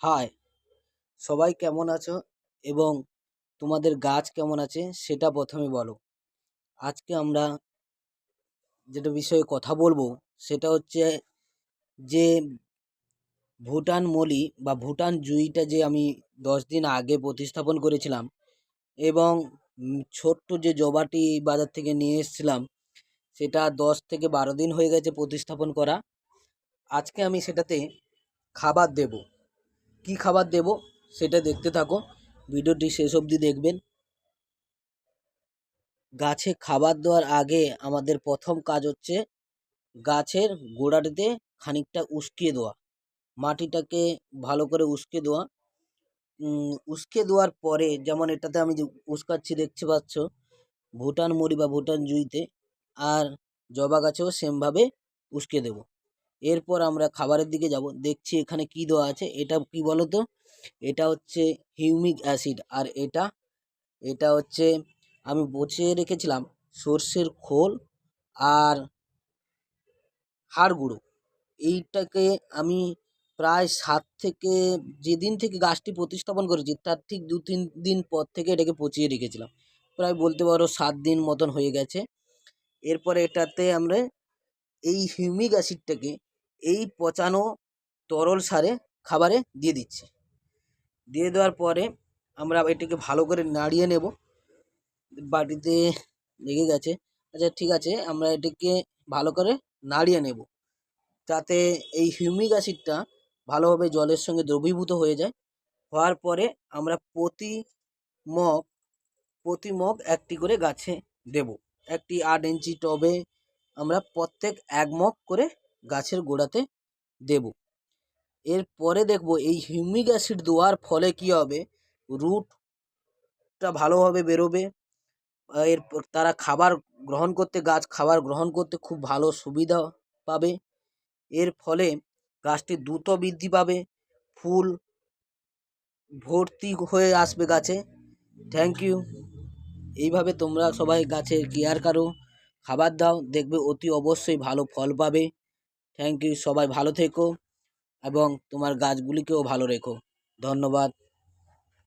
High, সবাই কেমন আছো এবং তোমাদের গাছ কেমন আছে সেটা প্রথমে বলো। আজকে আমরা যেটা বিষয়ে কথা বলবো সেটা হচ্ছে যে ভুটান মলি বা ভুটান জুঁইটা যে আমি 10 দিন আগে প্রতিস্থাপন করেছিলাম এবং ছোট্ট যে জবাটি বাজার থেকে নিয়ে এসেছিলাম সেটা 10 থেকে 12 দিন হয়ে গেছে প্রতিস্থাপন করা। আজকে আমি সেটাতে খাবার দেব। কি খাবার দেব সেটা দেখতে থাকো, ভিডিওটি শেষ অবধি দেখবেন। গাছে খাবার দেওয়ার আগে আমাদের প্রথম কাজ হচ্ছে গাছের গোড়াটিতে খানিকটা উস্কিয়ে দেওয়া, মাটিটাকে ভালো করে উস্কে দেওয়া। উস্কে দেওয়ার পরে যেমন এটাতে আমি যে উস্কাচ্ছি দেখতে পাচ্ছ, ভুটান মরি বা ভুটান জুঁইতে, আর জবা গাছেও সেমভাবে উস্কে দেব। এরপর আমরা খাবারের দিকে যাব। দেখছি এখানে কি দেওয়া আছে, এটা কি বলো তো? এটা হচ্ছে হিউমিক অ্যাসিড, আর এটা এটা হচ্ছে আমি বছিয়ে রেখেছিলাম সর্ষের খোল আর হাড় গুঁড়ো। এইটাকে আমি প্রায় 7 থেকে, যেদিন থেকে গাছটি প্রতিস্থাপন করেছি তার ঠিক 2-3 দিন পর থেকে এটাকে পচিয়ে রেখেছিলাম। প্রায় বলতে পারো 7 দিন মতন হয়ে গেছে। এরপরে এটাতে আমরা এই হিউমিক অ্যাসিডটাকে এই পচানো তরল সারে খাবারে দিয়ে দিচ্ছি। দিয়ে দেওয়ার পরে আমরা এটাকে ভালো করে নাড়িয়ে নেব। বাটিতে লেগে গেছে। আচ্ছা ঠিক আছে, আমরা এটাকে ভালো করে নাড়িয়ে নেব যাতে এই হিউমিক অ্যাসিডটা ভালোভাবে জলের সঙ্গে দ্রবীভূত হয়ে যায়। হওয়ার পরে আমরা মগ প্রতি মগ একটি করে গাছে দেব। একটি 8 ইঞ্চি টবে আমরা প্রত্যেক 1 মগ করে গাছের গোড়াতে দেব। এরপরে দেখব এই হিউমিক অ্যাসিড দেওয়ার ফলে কি হবে, রুটটা ভালোভাবে বেরোবে। এরপর তারা গাছ খাবার গ্রহণ করতে খুব ভালো সুবিধা পাবে। এর ফলে গাছটি দ্রুত বৃদ্ধি পাবে, ফুল ভর্তি হয়ে আসবে গাছে। Thank you. এইভাবে তোমরা সবাই গাছের কেয়ার করো, খাবার দাও, দেখবে অতি অবশ্যই ভালো ফল পাবে। থ্যাংক ইউ, সবাই ভালো থেকো এবং তোমার গাছগুলিকেও ভালো রেখো। ধন্যবাদ।